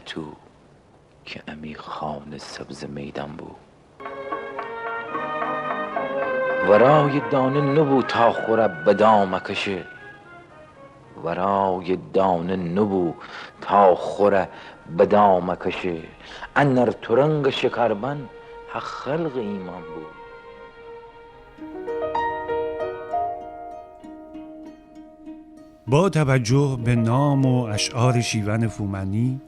تو که امی خانه سبز میدان بود. ورای دانه نبو تا خوره به دام کشه، ورای دانه نبو تا خوره به دام کشه. انر ترنگ شکربن حق خلق ایمان بود. با توجه به نام و اشعار شیون فومنی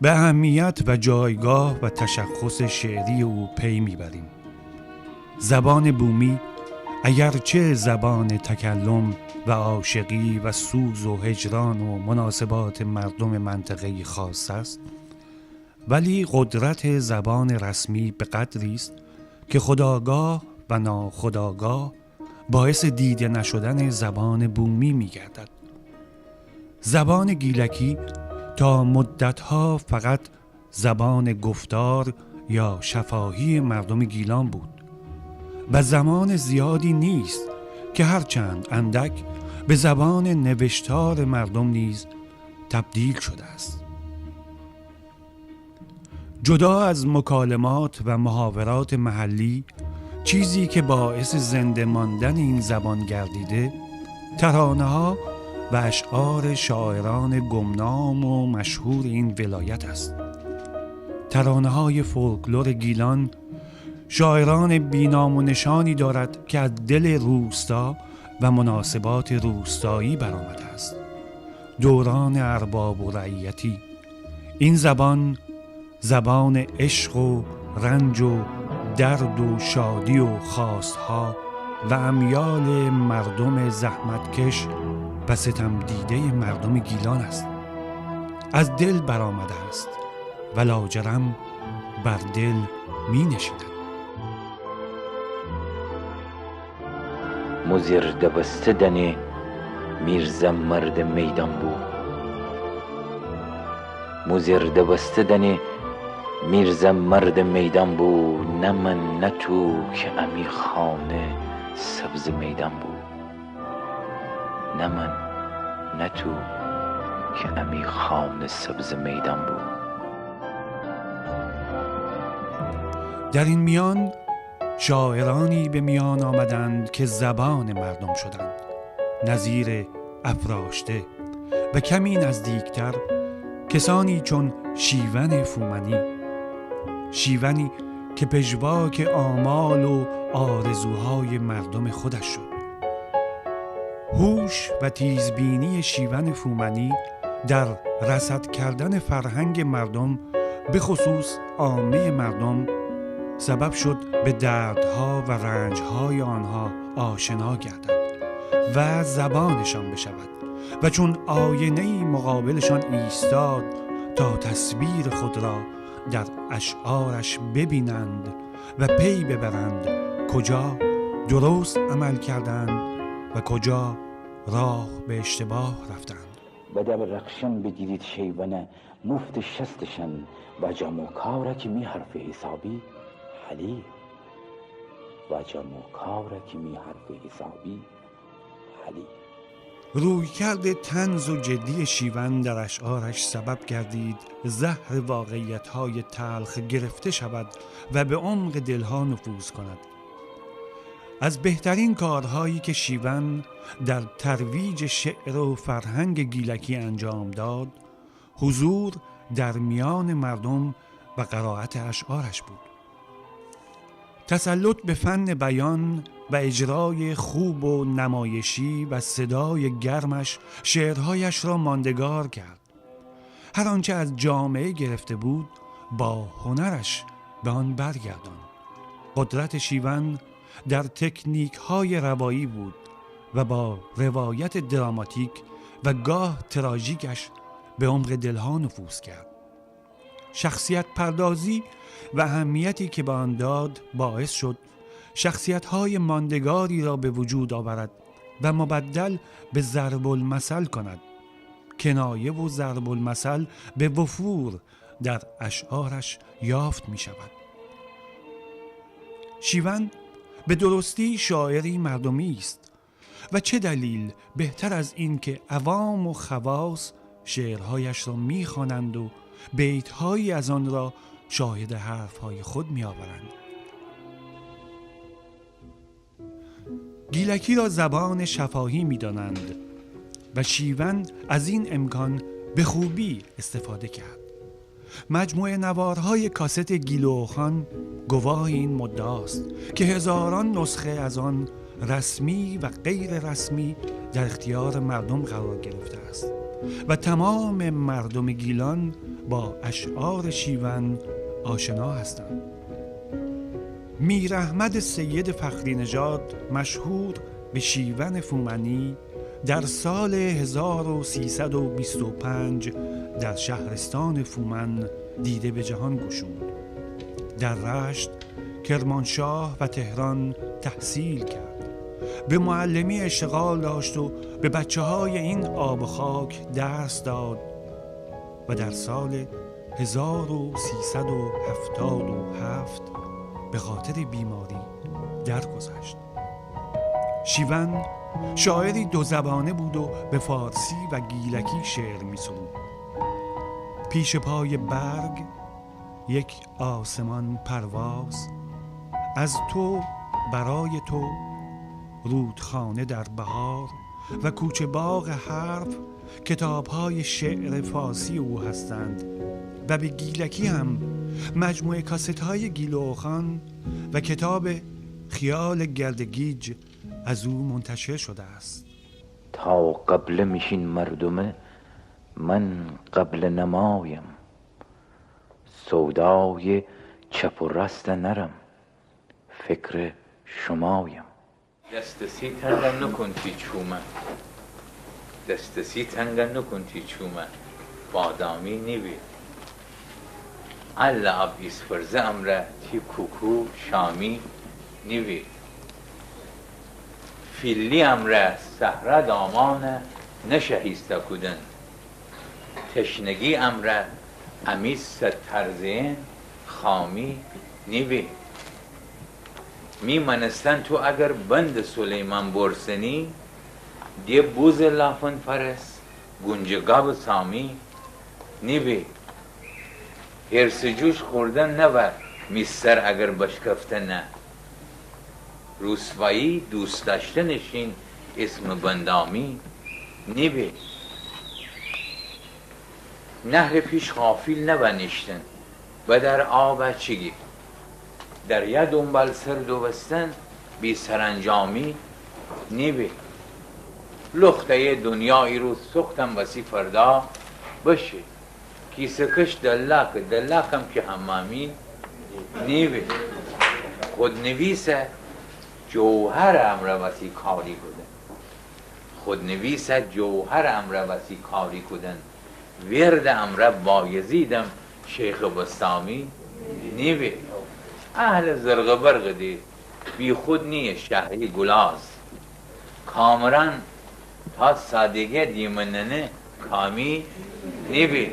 به اهمیت و جایگاه و تشخص شعری او پی میبریم. زبان بومی اگرچه زبان تکلم و عاشقی و سوز و هجران و مناسبات مردم منطقه‌ای خاص است، ولی قدرت زبان رسمی به قدری است که خودآگاه و ناخودآگاه باعث دیده نشدن زبان بومی می‌گردد. زبان گیلکی تا مدتها فقط زبان گفتار یا شفاهی مردم گیلان بود و زمان زیادی نیست که هرچند اندک به زبان نوشتار مردم نیز تبدیل شده است. جدا از مکالمات و محاورات محلی، چیزی که باعث زنده ماندن این زبان گردیده ترانه‌ها و اشعار شاعران گمنام و مشهور این ولایت است. ترانه‌های فولکلور گیلان شاعران بینام و نشانی دارد که از دل روستا و مناسبات روستایی برآمده است. دوران ارباب و رعیتی، این زبان زبان عشق و رنج و درد و شادی و خواستها و امیال مردم زحمتکش و ستم دیده مردم گیلان است. از دل برآمده است و لاجرم بر دل می نشیند. مزیر دبسته دنه میرزا مرد میدان بود. مزیر دبسته دنه میرزا مرد میدان بود. نه من نه تو که امی خانه سبز میدان بود. نه من نه تو که امی خانه سبز میدان بود. در این میان شاعرانی به میان آمدند که زبان مردم شدند، نظیر افراشته و کمی نزدیکتر کسانی چون شیون فومنی، شیونی که پژواک آمال و آرزوهای مردم خودش شد. هوش و تیزبینی شیون فومنی در رصد کردن فرهنگ مردم، به خصوص عامه مردم، سبب شد به دردها و رنجهای آنها آشنا گردد و زبانشان بشود و چون آینه‌ای مقابلشان ایستاد تا تصویر خود را در اشعارش ببینند و پی ببرند کجا درست عمل کردند و کجا راه به اشتباه رفتند. بده رقشن بگیرید شیونه مفت شستشن و جمع کارکی می حرف حسابی حلی و جمع کارکی می حرف حسابی حلی. رویکرد طنز و جدی شیون در اشعارش سبب گردید زهر واقعیت‌های تلخ گرفته شود و به عمق دلها نفوذ کند. از بهترین کارهایی که شیون در ترویج شعر و فرهنگ گیلکی انجام داد، حضور در میان مردم و قرائت اشعارش بود. تسلط به فن بیان و اجرای خوب و نمایشی و صدای گرمش شعرهایش را ماندگار کرد. هر آنچه از جامعه گرفته بود با هنرش به آن برگردان. قدرت شیون در تکنیک های روایی بود و با روایت دراماتیک و گاه تراژیکش به عمق دلها نفوذ کرد. شخصیت پردازی و اهمیتی که به آن داد باعث شد شخصیت‌های ماندگاری را به وجود آورد و مبدل به ضرب المثل کند. کنایه و ضرب المثل به وفور در اشعارش یافت می شود. شیون به درستی شاعری مردمی است و چه دلیل بهتر از این که عوام و خواص شعرهایش را می خوانند و بیت‌هایی از آن را شاهد حرف‌های خود می‌آورند. گیلکی را زبان شفاهی می‌دانند و شیون از این امکان به خوبی استفاده کرد. مجموعه نوارهای کاست گیلوخان گواه این مدعاست که هزاران نسخه از آن رسمی و غیر رسمی در اختیار مردم قرار گرفته است و تمام مردم گیلان با اشعار شیون آشنا هستند. میر احمد سید فخری نژاد مشهور به شیون فومنی در سال 1325 در شهرستان فومن دیده به جهان گشود. در رشت، کرمانشاه و تهران تحصیل کرد. به معلمی اشتغال داشت و به بچه‌های این آب و خاک درس داد و در سال 1377 به خاطر بیماری درگذشت. شیون شاعری دو زبانه بود و به فارسی و گیلکی شعر می سرود. پیش پای برگ یک آسمان پرواز، از تو برای تو رودخانه در بهار و کوچه باغ حرف کتاب‌های شعر فارسی او هستند و به گیلکی هم مجموعه کاست‌های گیلوخان و کتاب خیال گردگیج از او منتشر شده است. تا قبل میشین مردمه من قبل نمایم، سودای چپ و راست نرم فکر شمایم. دستسی تنگن نکن تی چومه، دستسی تنگن نکن تی چومه بادامی نیوی الله ابیس فرزه امره تی کوکو شامی نیوی فیلی امره سهره دامانه نشهیسته کدن تشنگی امره امیس ترزین خامی نیوی می منستن تو اگر بند سلیمان برسنی دی بوز لافن فرس گنجگاب سامی نیوی هرسجوش خوردن نبر میستر اگر بشکفته نه روسوایی دوست داشتنشین اسم بندامی نیوی نهر پیش غافل نبنشتن و در آب چگی دریا دنبال سر دوستن بی سرانجامی نیوی لخته دنیایی رو سختم وسی فردا باشه کیسه کش دلاکم که حمامی نیوی خود نویسه جوهر امر وسی کاری کدن خود نویسه جوهر امر وسی کاری کدن ورد امر بایزیدم شیخ بستامی نیوی اهل زرق برق دی بی خود نیه شهری گلاز کامران تا سادگه دیمننه کامی نیوی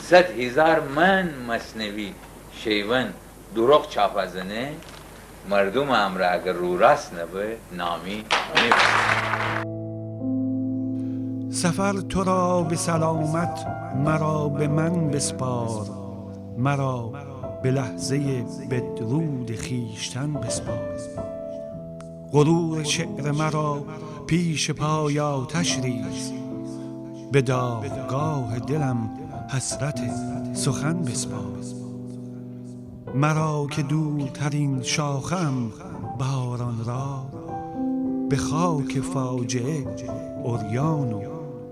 100,000 من مصنوی شیون دروغ چاپزنه مردم امره اگر رو راست نبه نامی نیوی. سفر تو را به سلامت مرا به من بسپار، مرا به لحظه بدرود خیشتن بسپار. غرور شعر مرا پیش پای آتش ریز، به داغگاه دلم حسرت سخن بسپار. مرا که دورترین شاخم بهاران را، به خاک فاجعه عریان و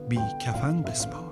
بی کفن بسپار.